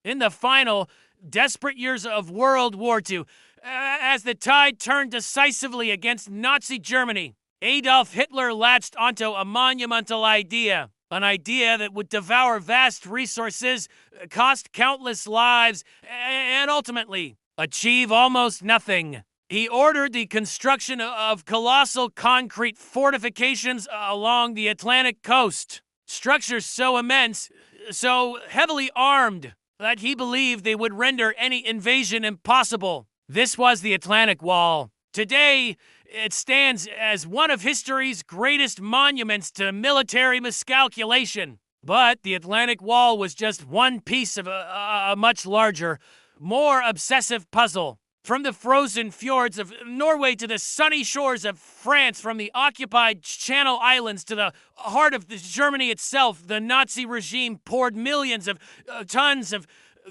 In the final, desperate years of World War II, as the tide turned decisively against Nazi Germany, Adolf Hitler latched onto a monumental idea. An idea that would devour vast resources, cost countless lives, and ultimately achieve almost nothing. He ordered the construction of colossal concrete fortifications along the Atlantic coast. Structures so immense, so heavily armed, that he believed they would render any invasion impossible. This was the Atlantic Wall. Today, it stands as one of history's greatest monuments to military miscalculation. But the Atlantic Wall was just one piece of a much larger, more obsessive puzzle. From the frozen fjords of Norway to the sunny shores of France, from the occupied Channel Islands to the heart of Germany itself, the Nazi regime poured millions of tons of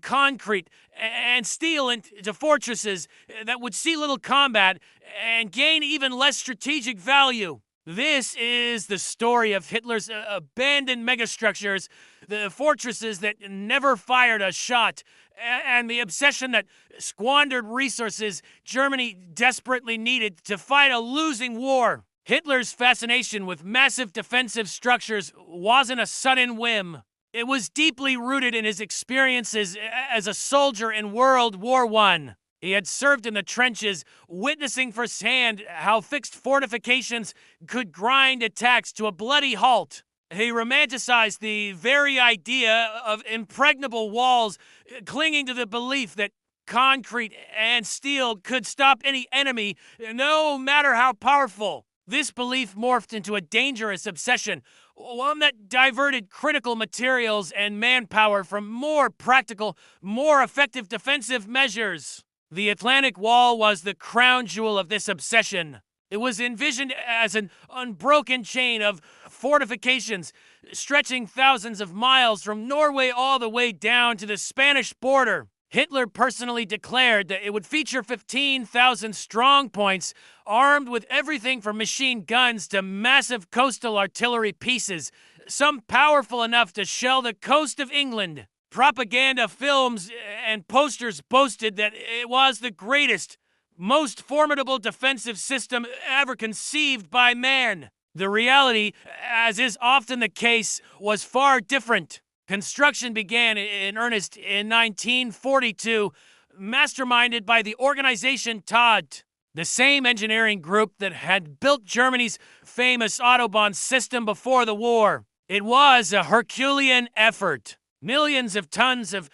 concrete and steel into fortresses that would see little combat and gain even less strategic value. This is the story of Hitler's abandoned megastructures, the fortresses that never fired a shot, and the obsession that squandered resources Germany desperately needed to fight a losing war. Hitler's fascination with massive defensive structures wasn't a sudden whim. It was deeply rooted in his experiences as a soldier in World War I. He had served in the trenches, witnessing firsthand how fixed fortifications could grind attacks to a bloody halt. He romanticized the very idea of impregnable walls, clinging to the belief that concrete and steel could stop any enemy, no matter how powerful. This belief morphed into a dangerous obsession, one that diverted critical materials and manpower from more practical, more effective defensive measures. The Atlantic Wall was the crown jewel of this obsession. It was envisioned as an unbroken chain of fortifications stretching thousands of miles from Norway all the way down to the Spanish border. Hitler personally declared that it would feature 15,000 strong points armed with everything from machine guns to massive coastal artillery pieces, some powerful enough to shell the coast of England. Propaganda films and posters boasted that it was the greatest, most formidable defensive system ever conceived by man. The reality, as is often the case, was far different. Construction began in earnest in 1942, masterminded by the organization Todt, the same engineering group that had built Germany's famous Autobahn system before the war. It was a Herculean effort. Millions of tons of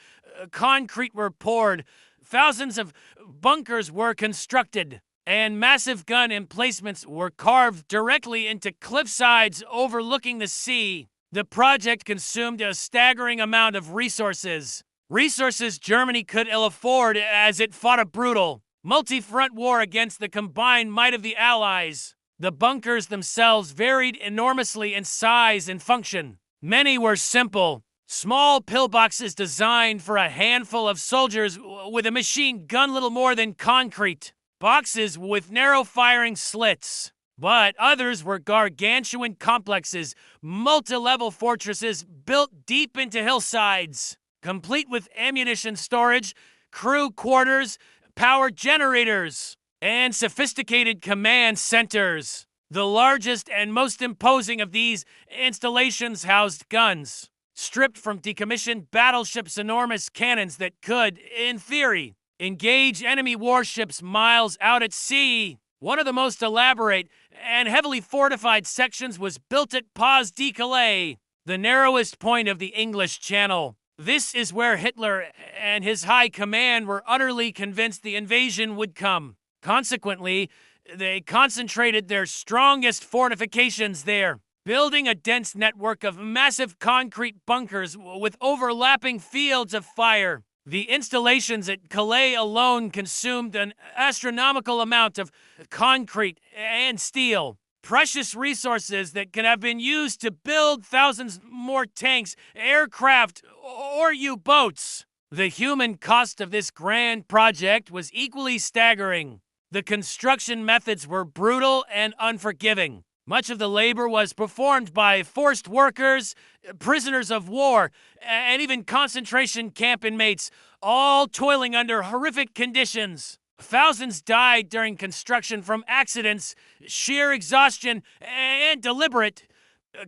concrete were poured, thousands of bunkers were constructed, and massive gun emplacements were carved directly into cliff sides overlooking the sea. The project consumed a staggering amount of resources. Resources Germany could ill afford as it fought a brutal, multi-front war against the combined might of the Allies. The bunkers themselves varied enormously in size and function. Many were simple, small pillboxes designed for a handful of soldiers with a machine gun little more than concrete. Boxes with narrow firing slits. But others were gargantuan complexes, multi-level fortresses built deep into hillsides, complete with ammunition storage, crew quarters, power generators, and sophisticated command centers. The largest and most imposing of these installations housed guns, stripped from decommissioned battleships' enormous cannons that could, in theory, engage enemy warships miles out at sea. One of the most elaborate and heavily fortified sections was built at Pas de Calais, the narrowest point of the English Channel. This is where Hitler and his high command were utterly convinced the invasion would come. Consequently, they concentrated their strongest fortifications there, building a dense network of massive concrete bunkers with overlapping fields of fire. The installations at Calais alone consumed an astronomical amount of concrete and steel, precious resources that could have been used to build thousands more tanks, aircraft, or U-boats. The human cost of this grand project was equally staggering. The construction methods were brutal and unforgiving. Much of the labor was performed by forced workers, prisoners of war, and even concentration camp inmates, all toiling under horrific conditions. Thousands died during construction from accidents, sheer exhaustion, and deliberate,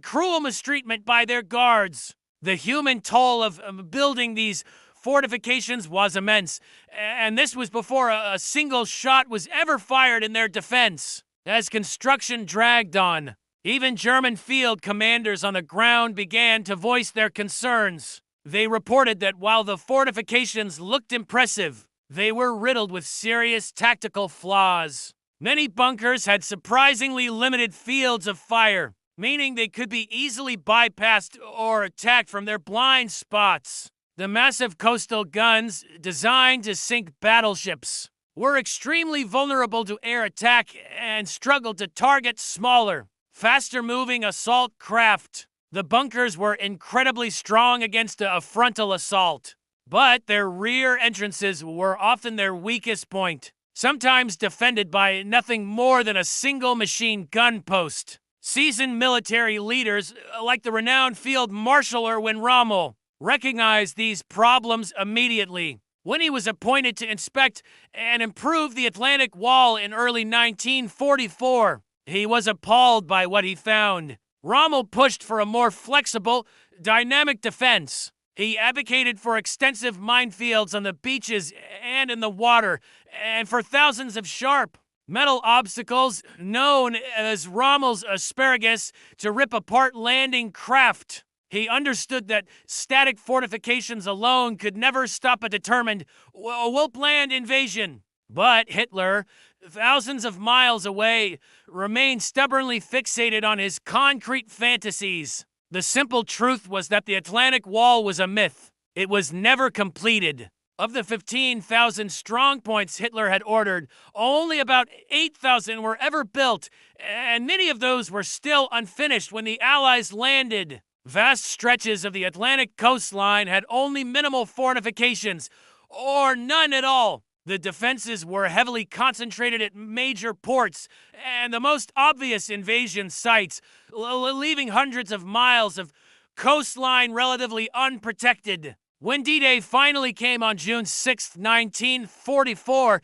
cruel mistreatment by their guards. The human toll of building these fortifications was immense, and this was before a single shot was ever fired in their defense. As construction dragged on, even German field commanders on the ground began to voice their concerns. They reported that while the fortifications looked impressive, they were riddled with serious tactical flaws. Many bunkers had surprisingly limited fields of fire, meaning they could be easily bypassed or attacked from their blind spots. The massive coastal guns, designed to sink battleships, were extremely vulnerable to air attack and struggled to target smaller, faster-moving assault craft. The bunkers were incredibly strong against a frontal assault, but their rear entrances were often their weakest point, sometimes defended by nothing more than a single machine gun post. Seasoned military leaders, like the renowned Field Marshal Erwin Rommel, recognized these problems immediately. When he was appointed to inspect and improve the Atlantic Wall in early 1944, he was appalled by what he found. Rommel pushed for a more flexible, dynamic defense. He advocated for extensive minefields on the beaches and in the water, and for thousands of sharp metal obstacles known as Rommel's asparagus to rip apart landing craft. He understood that static fortifications alone could never stop a determined, well-planned invasion. But Hitler, thousands of miles away, remained stubbornly fixated on his concrete fantasies. The simple truth was that the Atlantic Wall was a myth. It was never completed. Of the 15,000 strongpoints Hitler had ordered, only about 8,000 were ever built, and many of those were still unfinished when the Allies landed. Vast stretches of the Atlantic coastline had only minimal fortifications, or none at all. The defenses were heavily concentrated at major ports and the most obvious invasion sites, leaving hundreds of miles of coastline relatively unprotected. When D-Day finally came on June 6, 1944,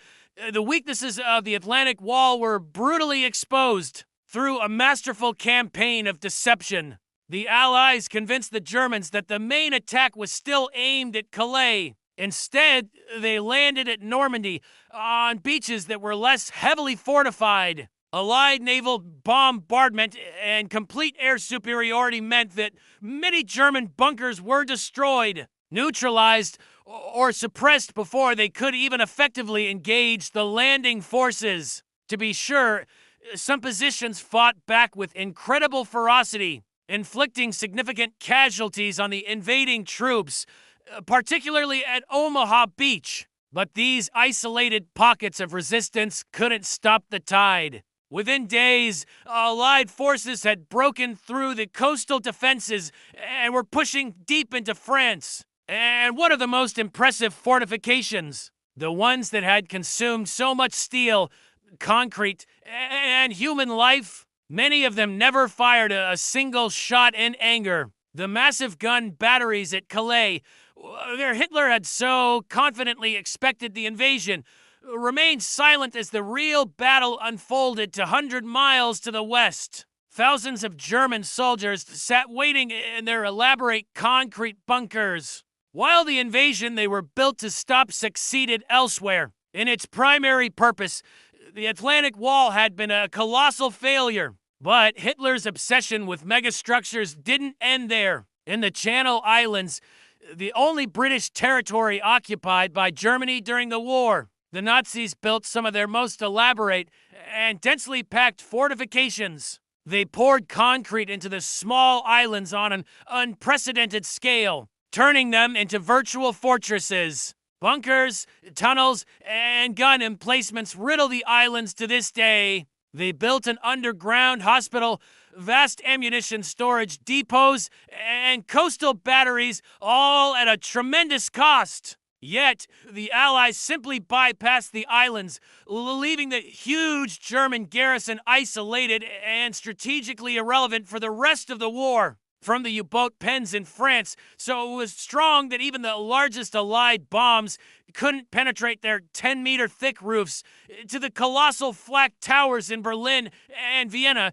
the weaknesses of the Atlantic Wall were brutally exposed. Through a masterful campaign of deception, the Allies convinced the Germans that the main attack was still aimed at Calais. Instead, they landed at Normandy on beaches that were less heavily fortified. Allied naval bombardment and complete air superiority meant that many German bunkers were destroyed, neutralized, or suppressed before they could even effectively engage the landing forces. To be sure, some positions fought back with incredible ferocity, inflicting significant casualties on the invading troops, particularly at Omaha Beach. But these isolated pockets of resistance couldn't stop the tide. Within days, Allied forces had broken through the coastal defenses and were pushing deep into France. And one of the most impressive fortifications, the ones that had consumed so much steel, concrete, and human life, many of them never fired a single shot in anger. The massive gun batteries at Calais, where Hitler had so confidently expected the invasion, remained silent as the real battle unfolded 100 miles to the west. Thousands of German soldiers sat waiting in their elaborate concrete bunkers. While the invasion they were built to stop succeeded elsewhere. In its primary purpose, the Atlantic Wall had been a colossal failure. But Hitler's obsession with megastructures didn't end there. In the Channel Islands, the only British territory occupied by Germany during the war, the Nazis built some of their most elaborate and densely packed fortifications. They poured concrete into the small islands on an unprecedented scale, turning them into virtual fortresses. Bunkers, tunnels, and gun emplacements riddle the islands to this day. They built an underground hospital, vast ammunition storage depots, and coastal batteries, all at a tremendous cost. Yet, the Allies simply bypassed the islands, leaving the huge German garrison isolated and strategically irrelevant for the rest of the war. From the U-boat pens in France, so it was strong that even the largest Allied bombs couldn't penetrate their 10-meter thick roofs, to the colossal flak towers in Berlin and Vienna,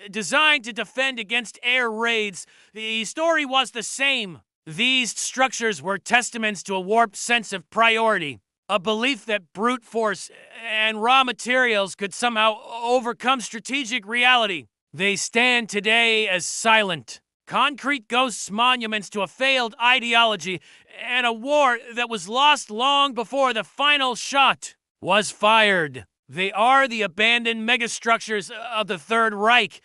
designed to defend against air raids. The story was the same. These structures were testaments to a warped sense of priority, a belief that brute force and raw materials could somehow overcome strategic reality. They stand today as silent, concrete ghosts, monuments to a failed ideology and a war that was lost long before the final shot was fired. They are the abandoned megastructures of the Third Reich,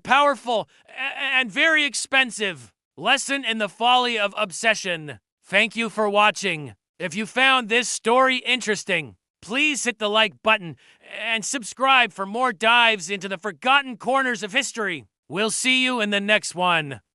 powerful and very expensive. Lesson in the folly of obsession. Thank you for watching. If you found this story interesting, please hit the like button and subscribe for more dives into the forgotten corners of history. We'll see you in the next one.